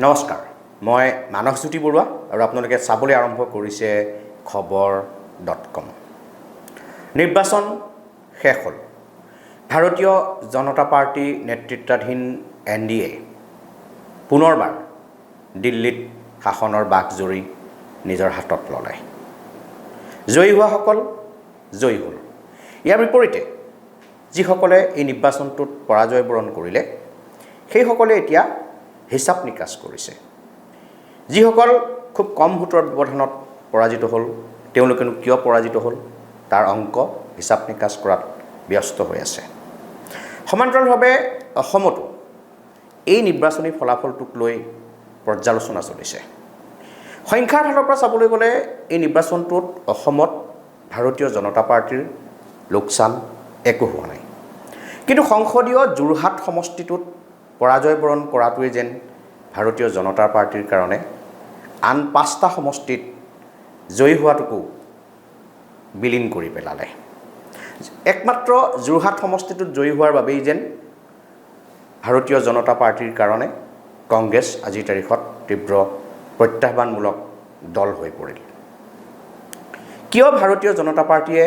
নমস্কাৰ, মই মানসজ্যোতি বৰুৱা আৰু আপোনালোকে চাবলৈ আৰম্ভ কৰিছে খবৰ.com। নিৰ্বাচন শেষ হ'ল। ভাৰতীয় জনতা পাৰ্টি নেতৃত্বাধীন NDA পুনৰবাৰ দিল্লীত শাসনৰ বাঘজৰী নিজৰ হাতত ল'লে। জয়ী হোৱাসকল জয়ী হ'ল। ইয়াৰ বিপৰীতে যিসকলে এই নিৰ্বাচনটোত পৰাজয় বৰণ কৰিলে সেইসকলে এতিয়া হিচাপ নিকাচ কৰিছে। যিসকল খুব কম ভোটৰ ব্যৱধানত পৰাজিত হ'ল তেওঁলোকেনো কিয় পৰাজিত হ'ল তাৰ অংক হিচাপ নিকাচ কৰাত ব্যস্ত হৈ আছে। সমান্তৰালভাৱে অসমতো এই নিৰ্বাচনী ফলাফলটোক লৈ পৰ্যালোচনা চলিছে। সংখ্যাৰ ফালৰ পৰা চাবলৈ গ'লে এই নিৰ্বাচনটোত অসমত ভাৰতীয় জনতা পাৰ্টিৰ লোকচান একো হোৱা নাই। কিন্তু সংসদীয় যোৰহাট সমষ্টিটোত পৰাজয় বৰণ কৰাটোৱে যেন ভাৰতীয় জনতা পাৰ্টিৰ কাৰণে আন 5টা সমষ্টিত জয়ী হোৱাটোকো বিলীন কৰি পেলালে। একমাত্ৰ যোৰহাট সমষ্টিটোত জয়ী হোৱাৰ বাবেই যেন ভাৰতীয় জনতা পাৰ্টিৰ কাৰণে কংগ্ৰেছ আজিৰ তাৰিখত তীব্ৰ প্ৰত্যাহ্বানমূলক দল হৈ পৰিল। কিয় ভাৰতীয় জনতা পাৰ্টিয়ে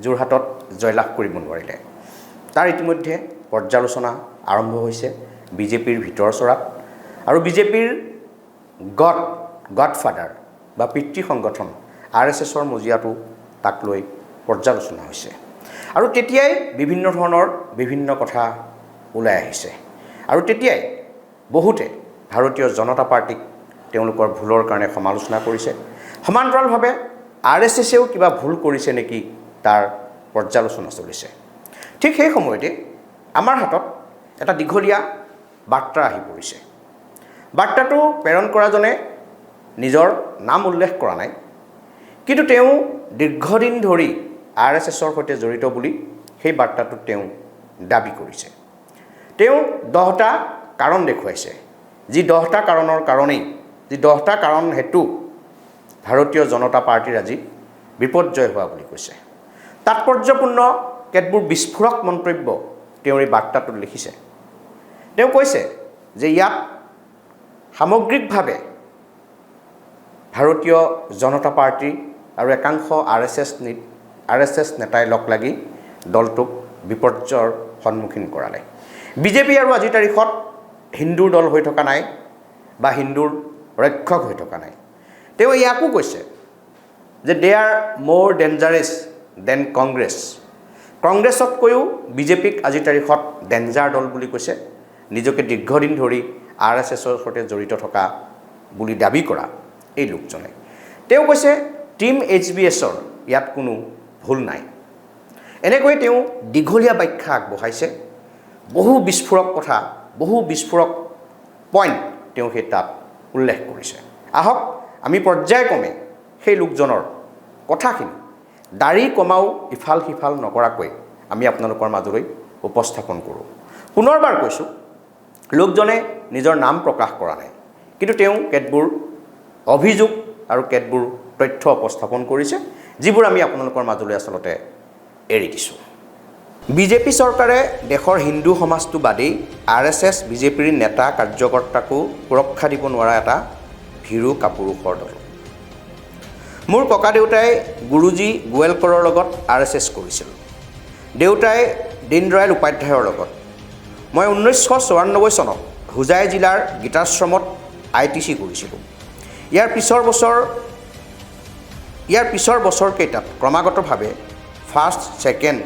যোৰহাটত জয়লাভ কৰিব নোৱাৰিলে তাৰ ইতিমধ্যে পৰ্যালোচনা আৰম্ভ হৈছে বিজেপিৰ ভিতৰ চৰাত। আৰু বিজেপিৰ গডফাদাৰ বা পিতৃ সংগঠন RSSৰ মজিয়াটো তাক লৈ পৰ্যালোচনা হৈছে। আৰু তেতিয়াই বিভিন্ন ধৰণৰ বিভিন্ন কথা ওলাই আহিছে। আৰু তেতিয়াই বহুতে ভাৰতীয় জনতা পাৰ্টিক তেওঁলোকৰ ভুলৰ কাৰণে সমালোচনা কৰিছে। সমান্তৰালভাৱে RSSেও কিবা ভুল কৰিছে নেকি তাৰ পৰ্যালোচনা চলিছে। ঠিক সেই সময়তে আমাৰ হাতত এটা দীঘলীয়া বাৰ্তা আহি পৰিছে। বাৰ্তাটো প্ৰেৰণ কৰাজনে নিজৰ নাম উল্লেখ কৰা নাই, কিন্তু তেওঁ দীৰ্ঘদিন ধৰি RSSৰ সৈতে জড়িত বুলি সেই বাৰ্তাটোত তেওঁ দাবী কৰিছে। তেওঁ 10টা কাৰণ দেখুৱাইছে, যি 10টা কাৰণৰ কাৰণেই যি 10টা কাৰণ হেতু ভাৰতীয় জনতা পাৰ্টিৰ আজি বিপৰ্যয় হোৱা বুলি কৈছে। তাৎপৰ্যপূৰ্ণ কেতবোৰ বিস্ফোৰক মন্তব্য তেওঁৰ এই বাৰ্তাটোত লিখিছে। তেওঁ কৈছে যে ইয়াত সামগ্ৰিকভাৱে ভাৰতীয় জনতা পাৰ্টি আৰু একাংশ RSS নেতাই লগ লাগি দলটোক বিপৰ্যয়ৰ সন্মুখীন কৰালে। বিজেপি আৰু আজিৰ তাৰিখত হিন্দুৰ দল হৈ থকা নাই বা হিন্দুৰ ৰক্ষক হৈ থকা নাই। তেওঁ ইয়াকো কৈছে যে দে আৰ মোৰ ডেঞ্জাৰাছ দেন কংগ্ৰেছ। কংগ্ৰেছতকৈও বিজেপিক আজিৰ তাৰিখত ডেঞ্জাৰ দল বুলি কৈছে। নিজকে দীৰ্ঘদিন ধৰি RSSৰ সৈতে জড়িত থকা বুলি দাবী কৰা এই লোকজনে তেওঁ কৈছে টিম HBSৰ ইয়াত কোনো ভুল নাই। এনেকৈ তেওঁ দীঘলীয়া ব্যাখ্যা আগবঢ়াইছে। বহু বিস্ফোৰক কথা, বহু বিস্ফোৰক পইণ্ট তেওঁ সেই তাত উল্লেখ কৰিছে। আহক আমি পৰ্যায়ক্ৰমে সেই লোকজনৰ কথাখিনি দাড়ি কমাও ইফাল সিফাল নকৰাকৈ আমি আপোনালোকৰ মাজলৈ উপস্থাপন কৰোঁ। পুনৰবাৰ কৈছোঁ, লোকজনে নিজৰ নাম প্ৰকাশ কৰা নাই, কিন্তু তেওঁ কেতবোৰ অভিযোগ আৰু কেতবোৰ তথ্য উপস্থাপন কৰিছে, যিবোৰ আমি আপোনালোকৰ মাজলৈ আচলতে এৰি দিছোঁ। বিজেপি চৰকাৰে দেশৰ হিন্দু সমাজটো বাদেই RSS বিজেপিৰ নেতা কাৰ্যকৰ্তাকো সুৰক্ষা দিব নোৱাৰা এটা ভীৰু কাপুৰুষৰ দল। মোৰ ককা দেউতাই গুৰুজী গোৱেলকৰৰ লগত RSS কৰিছিল। দেউতাই দীনদয়াল উপাধ্যায়ৰ লগত। মই 1994 চনত হোজাই জিলাৰ গীতাশ্ৰমত ITC কৰিছিলোঁ। ইয়াৰ পিছৰ বছৰকেইটাত ক্ৰমাগতভাৱে ফাৰ্ষ্ট, ছেকেণ্ড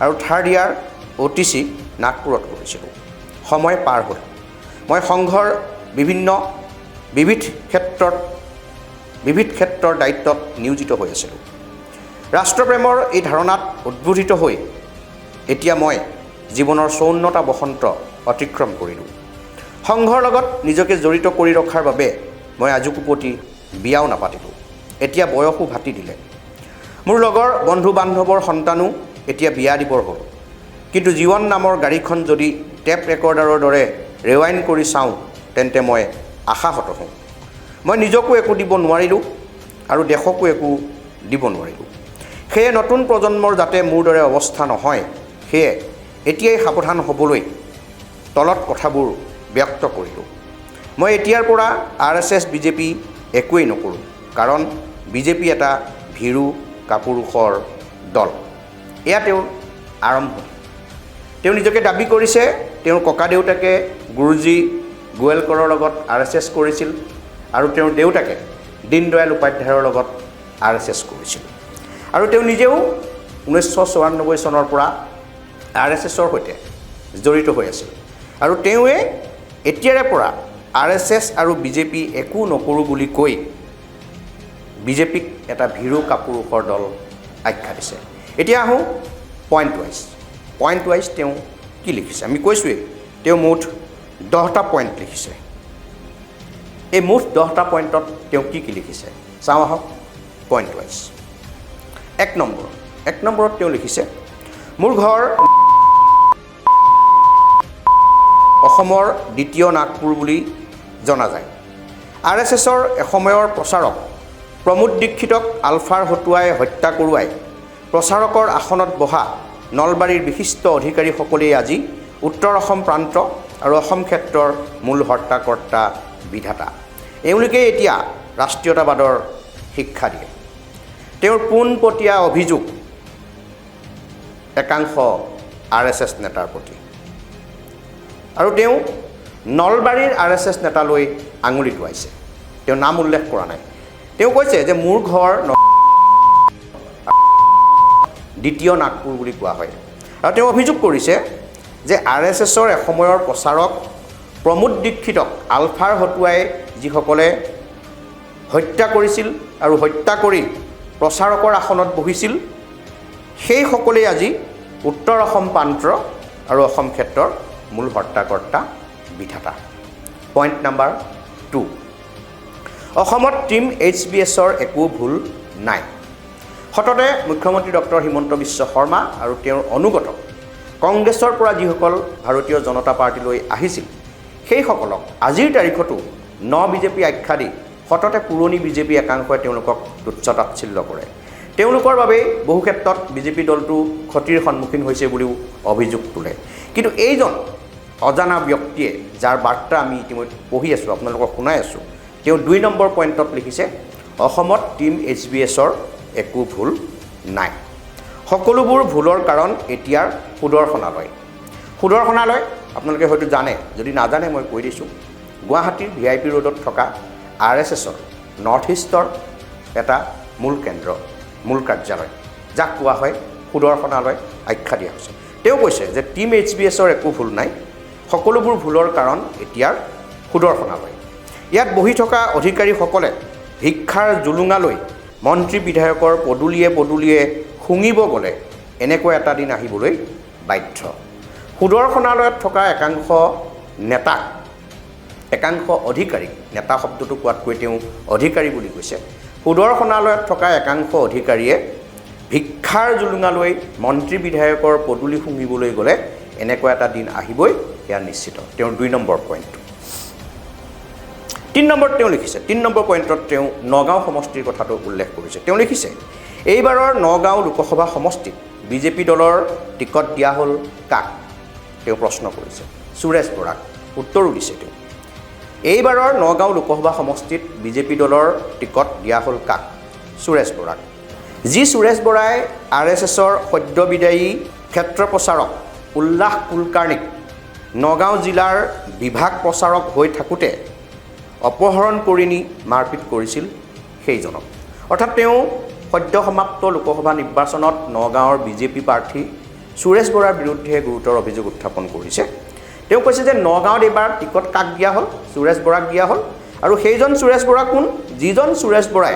আৰু থাৰ্ড ইয়াৰ OTC নাগপুৰত কৰিছিলোঁ। সময় পাৰ হ'ল। মই সংঘৰ বিবিধ ক্ষেত্ৰৰ দায়িত্বত নিয়োজিত হৈ আছিলোঁ। ৰাষ্ট্ৰপ্ৰেমৰ এই ধাৰণাত উদ্বোধিত হৈ এতিয়া মই জীৱনৰ 54টা বসন্ত অতিক্ৰম কৰিলোঁ। সংঘৰ লগত নিজকে জড়িত কৰি ৰখাৰ বাবে মই আজুকুপতি বিয়াও নাপাতিলোঁ। এতিয়া বয়সো ভাতি দিলে। মোৰ লগৰ বন্ধু বান্ধৱৰ সন্তানো এতিয়া বিয়া দিবৰ হ'ল। কিন্তু জীৱন নামৰ গাড়ীখন যদি টেপ ৰেকৰ্ডাৰৰ দৰে ৰেৱাইণ্ড কৰি চাওঁ তেন্তে মই আশাহত হওঁ। মই নিজকো একো দিব নোৱাৰিলোঁ আৰু দেশকো একো দিব নোৱাৰিলোঁ। সেয়ে নতুন প্ৰজন্মৰ যাতে মোৰ দৰে অৱস্থা নহয়, সেয়ে এতিয়াই সাৱধান হ'বলৈ তলত কথাবোৰ ব্যক্ত কৰিলোঁ। মই এতিয়াৰ পৰা RSS বিজেপি একোৱেই নকৰোঁ, কাৰণ বিজেপি এটা ভীৰু কাপুৰুষৰ দল। এয়া তেওঁৰ আৰম্ভণি। তেওঁ নিজকে দাবী কৰিছে তেওঁৰ ককা দেউতাকে গুৰুজী গোৱেলকৰৰ লগত RSS কৰিছিল আৰু তেওঁৰ দেউতাকে দীনদয়াল উপাধ্যায়ৰ লগত RSS কৰিছিল। আৰু তেওঁ নিজেও 1994 চনৰ পৰা RSSৰ সৈতে জড়িত হৈ আছিল। আৰু তেওঁৱে এতিয়াৰে পৰা RSS আৰু বিজেপি একো নকৰোঁ বুলি কৈ বিজেপিক এটা ভীৰু কাপুৰুষৰ দল আখ্যা দিছে। এতিয়া আহোঁ পইণ্ট ৱাইজ তেওঁ কি লিখিছে। আমি কৈছোঁৱেই তেওঁ মুঠ 10টা পইণ্ট লিখিছে। এই মুঠ 10টা পইণ্টত তেওঁ কি লিখিছে চাওঁ আহক পইণ্ট ৱাইজ। এক নম্বৰত তেওঁ লিখিছে, মোৰ ঘৰ অসমৰ দ্বিতীয় নাগপুৰ বুলি জনা যায়। RSSৰ এসময়ৰ প্ৰচাৰক প্ৰমোদ দীক্ষিতক আলফাৰ হতুৱাই হত্যা কৰোৱাই প্ৰচাৰকৰ আসনত বহা নলবাৰীৰ বিশিষ্ট অধিকাৰীসকলেই আজি উত্তৰ অসম প্ৰান্ত আৰু অসম ক্ষেত্ৰৰ মূল হৰ্তাকৰ্তা বিধাতা। এওঁলোকে এতিয়া ৰাষ্ট্ৰীয়তাবাদৰ শিক্ষা দিয়ে। তেওঁৰ পোনপটীয়া অভিযোগ একাংশ RSS নেতাৰ প্ৰতি। আৰু তেওঁ নলবাৰীৰ RSS নেতালৈ আঙুলি টোৱাইছে। তেওঁ নাম উল্লেখ কৰা নাই। তেওঁ কৈছে যে মোৰ ঘৰ দ্বিতীয় নাগপুৰ বুলি কোৱা হয়। আৰু তেওঁ অভিযোগ কৰিছে যে RSSৰ এসময়ৰ প্ৰচাৰক প্ৰমোদ দীক্ষিতক আলফাৰ হতুৱাই যিসকলে হত্যা কৰিছিল আৰু হত্যা কৰি প্ৰচাৰকৰ আসনত বহিছিল, সেইসকলেই আজি উত্তৰ অসম প্ৰান্ত আৰু অসম ক্ষেত্ৰৰ মূল হৰ্তাকৰ্তা বিধাতা। পইণ্ট নম্বৰ 2, অসমত টিম HBSৰ একো ভুল নাই। সততে মুখ্যমন্ত্ৰী ডক্টৰ হিমন্ত বিশ্ব শৰ্মা আৰু তেওঁৰ অনুগত কংগ্ৰেছৰ পৰা যিসকল ভাৰতীয় জনতা পাৰ্টীলৈ আহিছিল, সেইসকলক আজিৰ তাৰিখতো বিজেপি আখ্যা দি সততে পুৰণি বিজেপি একাংশই তেওঁলোকক তুচ্ছ তাচ্ছিল্য কৰে। তেওঁলোকৰ বাবেই বহু ক্ষেত্ৰত বিজেপি দলটো ক্ষতিৰ সন্মুখীন হৈছে বুলিও অভিযোগ তোলে। কিন্তু এইজন অজানা ব্যক্তিয়ে যাৰ বাৰ্তা আমি ইতিমধ্যে পঢ়ি আছোঁ, আপোনালোকক শুনাই আছোঁ, তেওঁ 2 নম্বৰ পইণ্টত লিখিছে, অসমত টিম HBSৰ একো ভুল নাই। সকলোবোৰ ভুলৰ কাৰণ এতিয়াৰ সুদৰ্শনালয়। সুদৰ্শনালয় আপোনালোকে হয়তো জানে, যদি নাজানে মই কৈ দিছোঁ, গুৱাহাটীৰ VIP ৰোডত থকা RSSৰ নৰ্থ ইষ্টৰ এটা মূল কেন্দ্ৰ, মূল কাৰ্যালয়, যাক কোৱা হয় সুদৰ্শনালয় আখ্যা দিয়া হৈছে। তেওঁ কৈছে যে টিম HBSৰ একো ভুল নাই, সকলোবোৰ ভুলৰ কাৰণ এতিয়াৰ সুদৰ্শনালয়। ইয়াত বহি থকা অধিকাৰীসকলে ভিক্ষাৰ জুলুঙালৈ মন্ত্ৰী বিধায়কৰ পদূলিয়ে শুঙিব গ'লে এনেকুৱা এটা দিন আহিবলৈ বাধ্য। সুদৰ্শনালয়ত থকা একাংশ নেতাক, একাংশ অধিকাৰী, নেতা শব্দটো কোৱাতকৈ তেওঁ অধিকাৰী বুলি কৈছে, সুদৰ্শনালয়ত থকা একাংশ অধিকাৰীয়ে ভিক্ষাৰ জুলুঙালৈ মন্ত্ৰী বিধায়কৰ পদূলি শুঙিবলৈ গ'লে এনেকুৱা এটা দিন আহিবই, এয়া নিশ্চিত। তেওঁৰ 2 নম্বৰ পইণ্টটো। 3 নম্বৰত তেওঁ লিখিছে, 3 নম্বৰ পইণ্টত তেওঁ নগাঁও সমষ্টিৰ কথাটো উল্লেখ কৰিছে। তেওঁ লিখিছে, এইবাৰৰ নগাঁও লোকসভা সমষ্টিত বিজেপি দলৰ টিকট দিয়া হ'ল কাক? তেওঁ প্ৰশ্ন কৰিছে। সুৰেশ বৰাক। উত্তৰো দিছে তেওঁ। এইবাৰৰ নগাঁও লোকসভা সমষ্টিত বিজেপি দলৰ টিকট দিয়া হ'ল কাক? সুৰেশ বৰাক। যি সুৰেশ বৰাই RSSৰ সদ্য বিদায়ী ক্ষেত্ৰ প্ৰচাৰক উল্লাস কুলকাৰ্ণীক নগাঁও জিলাৰ বিভাগ প্ৰচাৰক হৈ থাকোঁতে অপহৰণ কৰি নি মাৰপিট কৰিছিল সেইজনক। অৰ্থাৎ তেওঁ সদ্য সমাপ্ত লোকসভা নিৰ্বাচনত নগাঁৱৰ বিজেপি প্ৰাৰ্থী সুৰেশ বৰাৰ বিৰুদ্ধে গুৰুতৰ অভিযোগ উত্থাপন কৰিছে। তেওঁ কৈছে যে নগাঁৱত এইবাৰ টিকট কাক দিয়া হ'ল? সুৰেশ বৰাক দিয়া হ'ল। আৰু সেইজন সুৰেশ বৰা কোন? যিজন সুৰেশ বৰাই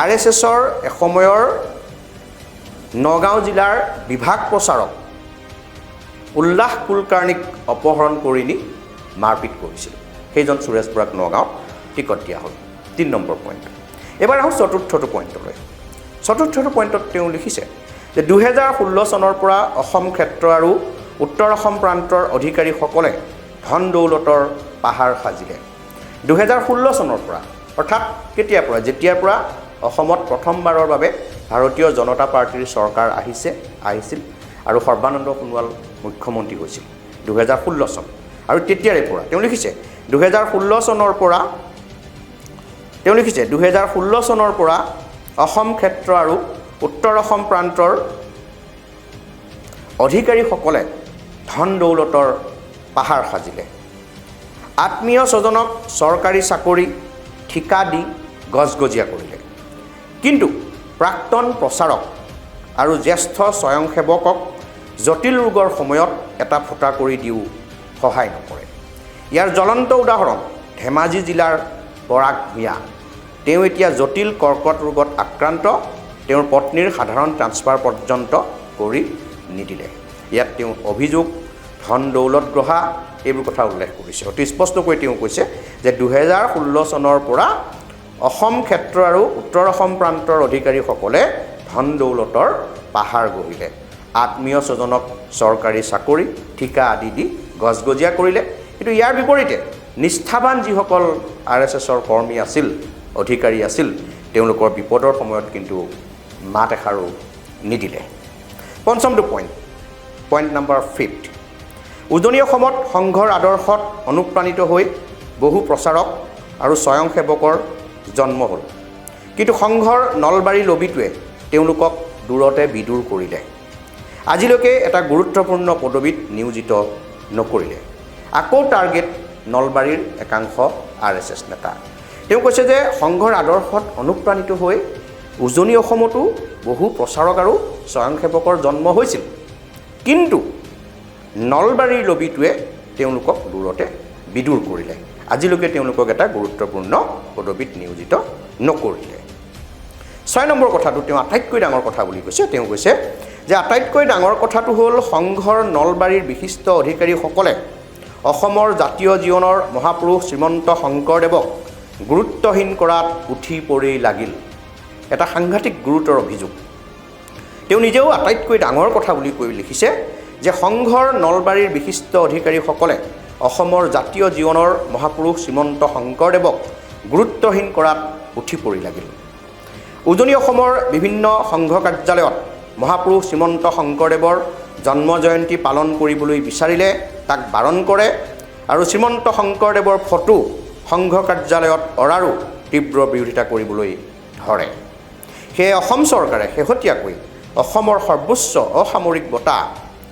RSSৰ এসময়ৰ নগাঁও জিলাৰ বিভাগ প্ৰচাৰক উল্লাস কুলকাৰ্ণীক অপহৰণ কৰি নি মাৰপিট কৰিছিল, সেইজন সুৰেশ বৰাক নগাঁৱত টিকট দিয়া হ'ল। 3 নম্বৰ পইণ্ট। এবাৰ আহোঁ 4ৰ্থটো পইণ্টলৈ। 4ৰ্থটো পইণ্টত তেওঁ লিখিছে যে 2016 চনৰ পৰা অসম ক্ষেত্ৰ আৰু উত্তৰ অসম প্ৰান্তৰ অধিকাৰীসকলে ধন দৌলতৰ পাহাৰ সাজিলে। 2016 চনৰ পৰা, অৰ্থাৎ কেতিয়াৰ পৰা? যেতিয়াৰ পৰা অসমত প্ৰথমবাৰৰ বাবে ভাৰতীয় জনতা পাৰ্টীৰ চৰকাৰ আহিছিল আৰু সৰ্বানন্দ সোণোৱাল মুখ্যমন্ত্ৰী হৈছিল 2016 চন। আৰু তেতিয়াৰে পৰা তেওঁ লিখিছে 2016 চনৰ পৰা তেওঁ লিখিছে 2016 চনৰ পৰা অসম ক্ষেত্ৰ আৰু উত্তৰ অসম প্ৰান্তৰ অধিকাৰীসকলে ধন দৌলতৰ পাহাৰ সাজিলে। আত্মীয় স্বজনক চৰকাৰী চাকৰি ঠিকা দি গজগজীয়া কৰিলে। কিন্তু প্ৰাক্তন প্ৰচাৰক আৰু জ্যেষ্ঠ স্বয়ংসেৱকক জটিল ৰোগৰ সময়ত এটা ফুটা কৰি দিও সহায় নকৰে। ইয়াৰ জ্বলন্ত উদাহৰণ ধেমাজি জিলাৰ পৰাগ ভূঞা। তেওঁ এতিয়া জটিল কৰ্কট ৰোগত আক্ৰান্ত। তেওঁৰ পত্নীৰ সাধাৰণ ট্ৰান্সফাৰ পৰ্যন্ত কৰি নিদিলে। ইয়াত তেওঁ অভিযোগ ধন দৌলত গ্ৰহা এইবোৰ কথা উল্লেখ কৰিছে। অতি স্পষ্টকৈ তেওঁ কৈছে যে 2016 চনৰ পৰা অসম ক্ষেত্ৰ আৰু উত্তৰ অসম প্ৰান্তৰ অধিকাৰীসকলে ধন দৌলতৰ পাহাৰ গঢ়িলে। আত্মীয় স্বজনক চৰকাৰী চাকৰি ঠিকা আদি দি গজগজীয়া কৰিলে। কিন্তু ইয়াৰ বিপৰীতে নিষ্ঠাবান যিসকল RSSৰ কৰ্মী আছিল, অধিকাৰী আছিল, তেওঁলোকৰ বিপদৰ সময়ত কিন্তু মাত এষাৰো নিদিলে। পঞ্চমটো পইণ্ট নম্বৰ 5। উজনি অসমত সংঘৰ আদৰ্শত অনুপ্ৰাণিত হৈ বহু প্ৰচাৰক আৰু স্বয়ংসেৱকৰ জন্ম হ'ল। কিন্তু সংঘৰ নলবাৰী লবিটোৱে তেওঁলোকক দূৰতে বিদূৰ কৰিলে। আজিলৈকে এটা গুৰুত্বপূৰ্ণ পদবীত নিয়োজিত নকৰিলে। আকৌ টাৰ্গেট নলবাৰীৰ একাংশ RSS নেতা। তেওঁ কৈছে যে সংঘৰ আদৰ্শত অনুপ্ৰাণিত হৈ উজনি অসমতো বহু প্ৰচাৰক আৰু স্বয়ংসেৱকৰ জন্ম হৈছিল। কিন্তু নলবাৰীৰ লবিটোৱে তেওঁলোকক দূৰতে বিদূৰ কৰিলে। আজিলৈকে তেওঁলোকক এটা গুৰুত্বপূৰ্ণ পদবীত নিয়োজিত নকৰিলে। 6 নম্বৰ কথাটো তেওঁ আটাইতকৈ ডাঙৰ কথা বুলি কৈছে। তেওঁ কৈছে যে আটাইতকৈ ডাঙৰ কথাটো হ'ল সংঘৰ নলবাৰীৰ বিশিষ্ট অধিকাৰীসকলে অসমৰ জাতীয় জীৱনৰ মহাপুৰুষ শ্ৰীমন্ত শংকৰদেৱক গুৰুত্বহীন কৰাত উঠি পৰি লাগিল। এটা সাংঘাতিক গুৰুতৰ অভিযোগ। তেওঁ নিজেও আটাইতকৈ ডাঙৰ কথা বুলি কৈ লিখিছে যে সংঘৰ নলবাৰীৰ বিশিষ্ট অধিকাৰীসকলে অসমৰ জাতীয় জীৱনৰ মহাপুৰুষ শ্ৰীমন্ত শংকৰদেৱক গুৰুত্বহীন কৰাত উঠি পৰি লাগিল। উজনি অসমৰ বিভিন্ন সংঘ কাৰ্যালয়ত মহাপুৰুষ শ্ৰীমন্ত শংকৰদেৱৰ জন্ম জয়ন্তী পালন কৰিবলৈ বিচাৰিলে তাক বাৰণ কৰে আৰু শ্ৰীমন্ত শংকৰদেৱৰ ফটো সংঘ কাৰ্যালয়ত অৰাৰো তীব্ৰ বিৰোধিতা কৰিবলৈ ধৰে। সেয়ে অসম চৰকাৰে শেহতীয়াকৈ অসমৰ সৰ্বোচ্চ অসামৰিক বঁটা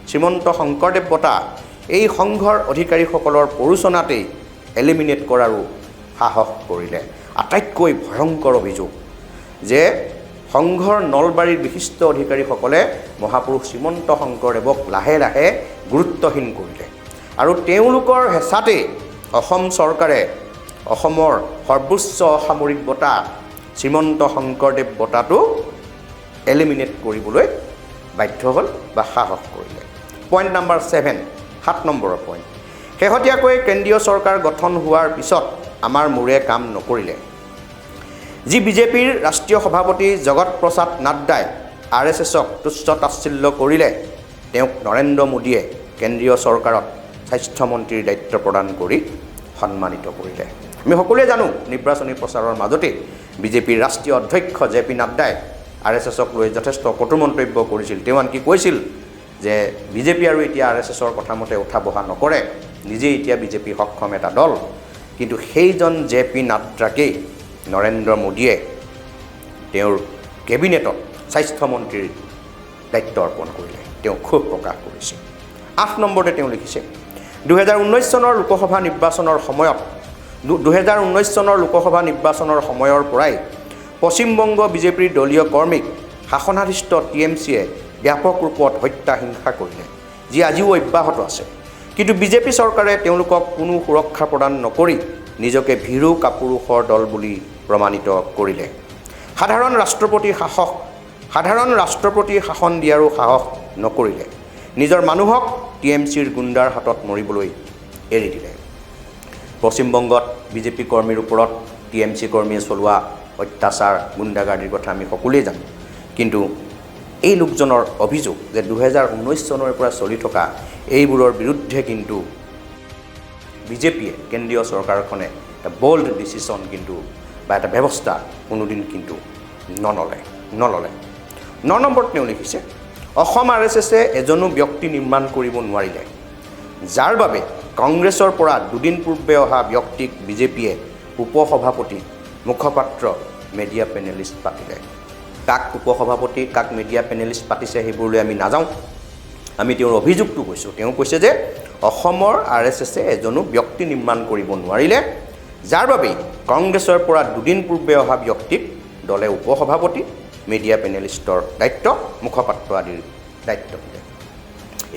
শ্ৰীমন্ত শংকৰদেৱ বঁটা এই সংঘৰ অধিকাৰীসকলৰ প্ৰৰোচনাতেই এলিমিনেট কৰাৰো সাহস কৰিলে। আটাইতকৈ ভয়ংকৰ অভিযোগ যে সংঘৰ নলবাৰীৰ বিশিষ্ট অধিকাৰীসকলে মহাপুৰুষ শ্ৰীমন্ত শংকৰদেৱক লাহে লাহে গুৰুত্বহীন কৰিলে আৰু তেওঁলোকৰ হেঁচাতেই অসম চৰকাৰে অসমৰ সৰ্বোচ্চ অসামৰিক বঁটা শ্ৰীমন্ত শংকৰদেৱ বঁটাটো এলিমিনেট কৰিবলৈ বাধ্য হ'ল বা সাহস কৰিলে। পইণ্ট নম্বৰ 7, 7 নম্বৰৰ পইণ্ট। শেহতীয়াকৈ কেন্দ্ৰীয় চৰকাৰ গঠন হোৱাৰ পিছত আমাৰ মূৰে কাম নকৰিলে। যি বিজেপিৰ ৰাষ্ট্ৰীয় সভাপতি জগত প্ৰসাদ নাড্ডাই RSSক তুচ্ছ তাচ্ছিল্য কৰিলে, তেওঁক নৰেন্দ্ৰ মোদীয়ে কেন্দ্ৰীয় চৰকাৰত স্বাস্থ্যমন্ত্ৰীৰ দায়িত্ব প্ৰদান কৰি সন্মানিত কৰিলে। আমি সকলোৱে জানো নিৰ্বাচনী প্ৰচাৰৰ মাজতেই বিজেপিৰ ৰাষ্ট্ৰীয় অধ্যক্ষ JP নাড্ডাই RSSক লৈ যথেষ্ট কটু মন্তব্য কৰিছিল। তেওঁ আনকি কৈছিল যে বিজেপি আৰু এতিয়া RSSৰ কথা মতে উঠা বহা নকৰে, নিজেই এতিয়া বিজেপি সক্ষম এটা দল। কিন্তু সেইজন JP নাড্ডাকেই নৰেন্দ্ৰ মোদীয়ে তেওঁৰ কেবিনেটত স্বাস্থ্যমন্ত্ৰীৰ দায়িত্ব অৰ্পণ কৰিলে। তেওঁ ক্ষোভ প্ৰকাশ কৰিছে। 8 নম্বৰতে তেওঁ লিখিছে 2019 চনৰ লোকসভা নিৰ্বাচনৰ সময়ৰ পৰাই পশ্চিমবংগ বিজেপিৰ দলীয় কৰ্মীক শাসনাধিষ্ঠ TMCয়ে ব্যাপক ৰূপত হত্যা হিংসা কৰিলে, যি আজিও অব্যাহত আছে। কিন্তু বিজেপি চৰকাৰে তেওঁলোকক কোনো সুৰক্ষা প্ৰদান নকৰি নিজকে ভীৰু কাপুৰুষৰ দল বুলি প্ৰমাণিত কৰিলে। সাধাৰণ ৰাষ্ট্ৰপতিৰ শাসন দিয়াৰো সাহস নকৰিলে। নিজৰ মানুহক TMCৰ গুণ্ডাৰ হাতত মৰিবলৈ এৰি দিলে। পশ্চিমবংগত বিজেপি কৰ্মীৰ ওপৰত TMC কৰ্মীয়ে চলোৱা অত্যাচাৰ গুণ্ডাগাৰ্দিৰ কথা আমি সকলোৱে জানো। কিন্তু এই লোকজনৰ অভিযোগ যে 2019 চনৰ পৰা চলি থকা এইবোৰৰ বিৰুদ্ধে কিন্তু বিজেপিয়ে কেন্দ্ৰীয় চৰকাৰখনে এটা বল্ড ডিচিশ্যন কিন্তু বা এটা ব্যৱস্থা কোনোদিন কিন্তু নল'লে। 9 নম্বৰত তেওঁ লিখিছে অসম RSSে এজনো ব্যক্তি নিৰ্মাণ কৰিব নোৱাৰিলে, যাৰ বাবে কংগ্ৰেছৰ পৰা দুদিন পূৰ্বে অহা ব্যক্তিক বিজেপিয়ে উপসভাপতি মুখপাত্ৰ মিডিয়া পেনেলিষ্ট পাতিলে। কাক উপসভাপতি কাক মিডিয়া পেনেলিষ্ট পাতিছে সেইবোৰলৈ আমি নাযাওঁ। আমি তেওঁৰ অভিযোগটো কৈছোঁ। তেওঁ কৈছে যে অসমৰ RSSে এজনো ব্যক্তি নিৰ্মাণ কৰিব নোৱাৰিলে, যাৰ বাবেই কংগ্ৰেছৰ পৰা দুদিন পূৰ্বে অহা ব্যক্তিক দলে উপসভাপতি মিডিয়া পেনেলিষ্টৰ দায়িত্ব মুখপাত্ৰ আদিৰ দায়িত্ব দিলে।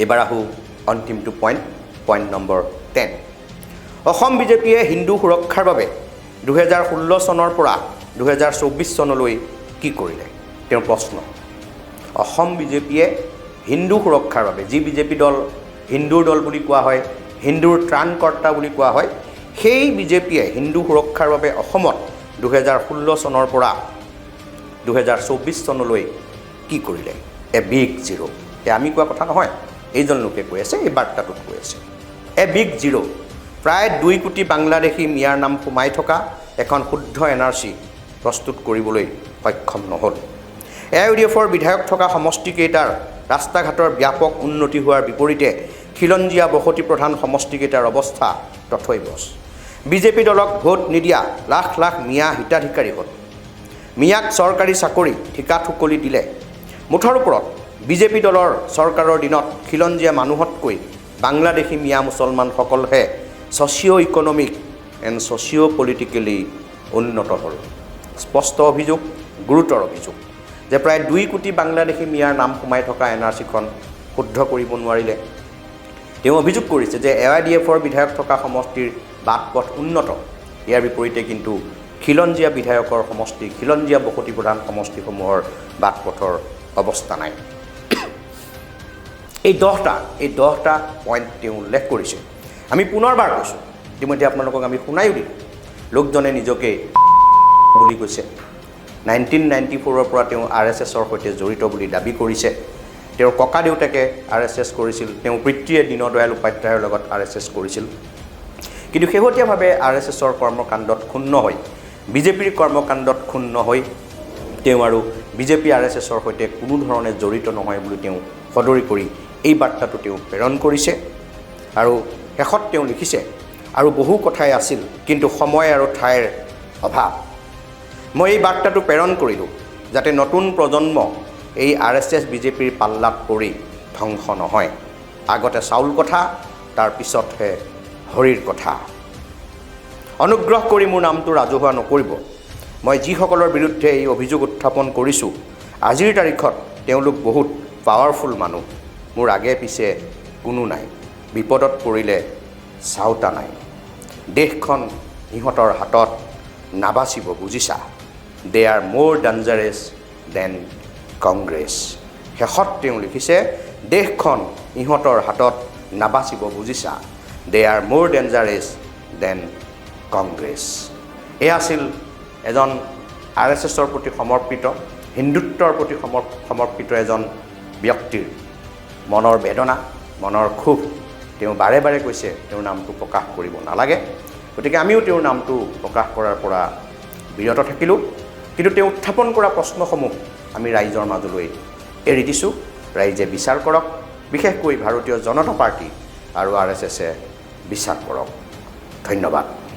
এইবাৰ আহোঁ অন্তিমটো পইণ্ট নম্বৰ 10। অসম বিজেপিয়ে হিন্দু সুৰক্ষাৰ বাবে 2016 চনৰ পৰা 2024 চনলৈ কি কৰিলে? তেওঁৰ প্ৰশ্ন। অসম বিজেপিয়ে হিন্দু সুৰক্ষাৰ বাবে, যি বিজেপি দল হিন্দুৰ দল বুলি কোৱা হয়, হিন্দুৰ ত্ৰাণকৰ্তা বুলি কোৱা হয়, সেই বিজেপিয়ে হিন্দু সুৰক্ষাৰ বাবে অসমত 2016 চনৰ পৰা 2024 চনলৈ কি কৰিলে? A big zero'. এয়া আমি কোৱা কথা নহয়, এইজন লোকে কৈ আছে, এই বাৰ্তাটোত কৈ আছে। A big zero'. প্ৰায় 2 কোটি বাংলাদেশী মিয়াৰ নাম সোমাই থকা এখন শুদ্ধ NRC প্ৰস্তুত কৰিবলৈ সক্ষম নহ'ল। AIUDFৰ বিধায়ক থকা সমষ্টিকেইটাৰ ৰাস্তা ঘাটৰ ব্যাপক উন্নতি হোৱাৰ বিপৰীতে খিলঞ্জীয়া বসতি প্ৰধান সমষ্টিকেইটাৰ অৱস্থা তথৈবচ। বিজেপি দলক ভোট নিদিয়া লাখ লাখ মিয়া হিতাধিকাৰী হ'ল। মিয়াক চৰকাৰী চাকৰি ঠিকা ঠুকলি দিলে। মুঠৰ ওপৰত বিজেপি দলৰ চৰকাৰৰ দিনত খিলঞ্জীয়া মানুহতকৈ বাংলাদেশী মিয়া মুছলমানসকলহে socio' economic and socio' politically উন্নত হ'ল। স্পষ্ট অভিযোগ, গুৰুতৰ অভিযোগ যে প্ৰায় 2 কোটি বাংলাদেশী মিয়াৰ নাম সোমাই থকা NRCখন শুদ্ধ কৰিব নোৱাৰিলে। তেওঁ অভিযোগ কৰিছে যে AIUDFৰ বিধায়ক থকা সমষ্টিৰ বাট পথ উন্নত, ইয়াৰ বিপৰীতে কিন্তু খিলঞ্জীয়া বিধায়কৰ সমষ্টি, খিলঞ্জীয়া বসতি প্ৰধান সমষ্টিসমূহৰ বাট পথৰ অৱস্থা নাই। এই 10টা পইণ্ট তেওঁ উল্লেখ কৰিছে। আমি পুনৰবাৰ কৈছোঁ, ইতিমধ্যে আপোনালোকক আমি শুনায়ো দিলোঁ। লোকজনে নিজকে বুলি কৈছে। 1994ৰ পৰা তেওঁ RSSৰ সৈতে জড়িত বুলি দাবী কৰিছে। তেওঁৰ ককা দেউতাকে RSS কৰিছিল, তেওঁৰ পিতৃয়ে দীনদয়াল উপাধ্যায়ৰ লগত RSS কৰিছিল। কিন্তু শেহতীয়াভাৱে RSSৰ কৰ্মকাণ্ডত ক্ষুণ্ণ হৈ, বিজেপিৰ কৰ্মকাণ্ডত ক্ষুণ্ণ হৈ তেওঁ আৰু বিজেপি RSSৰ সৈতে কোনো ধৰণে জড়িত নহয় বুলি তেওঁ সদৰি কৰি এই বাৰ্তাটো তেওঁ প্ৰেৰণ কৰিছে। আৰু শেষত তেওঁ লিখিছে, আৰু বহু কথাই আছিল কিন্তু সময় আৰু ঠাইৰ অভাৱ। মই এই বাৰ্তাটো প্ৰেৰণ কৰিলোঁ যাতে নতুন প্ৰজন্ম এই RSS বিজেপিৰ পাল্লাত পৰি ধ্বংস নহয়। আগতে চাউল কথা, তাৰ পিছতহে হৰিৰ কথা। অনুগ্ৰহ কৰি মোৰ নামটো ৰাজহুৱা নকৰিব। মই যিসকলৰ বিৰুদ্ধে এই অভিযোগ উত্থাপন কৰিছোঁ, আজিৰ তাৰিখত তেওঁলোক বহুত পাৱাৰফুল মানুহ। মোৰ আগে পিছে কোনো নাই। বিপদত পৰিলে চাওতা নাই। দেশখন সিহঁতৰ হাতত নাবাচিব, বুজিছা? দে আৰ মোৰ ডেঞ্জাৰাছ দেন কংগ্ৰেছ। শেষত তেওঁ লিখিছে, দেশখন ইহঁতৰ হাতত নাবাচিব, বুজিছা? দে আৰ মোৰ ডেঞ্জাৰাছ দেন কংগ্ৰেছ। এয়া আছিল এজন RSSৰ প্ৰতি সমৰ্পিত, হিন্দুত্বৰ প্ৰতি সমৰ্পিত এজন ব্যক্তিৰ মনৰ বেদনা, মনৰ ক্ষোভ। তেওঁ বাৰে বাৰে কৈছে তেওঁৰ নামটো প্ৰকাশ কৰিব নালাগে। গতিকে আমিও তেওঁৰ নামটো প্ৰকাশ কৰাৰ পৰা বিৰত থাকিলোঁ। কিন্তু তেওঁ উত্থাপন কৰা প্ৰশ্নসমূহ আমি ৰাইজৰ মাজলৈ এৰি দিছোঁ। ৰাইজে বিচাৰ কৰক, বিশেষকৈ ভাৰতীয় জনতা পাৰ্টি আৰু RSSে বিচাৰ কৰক। ধন্যবাদ।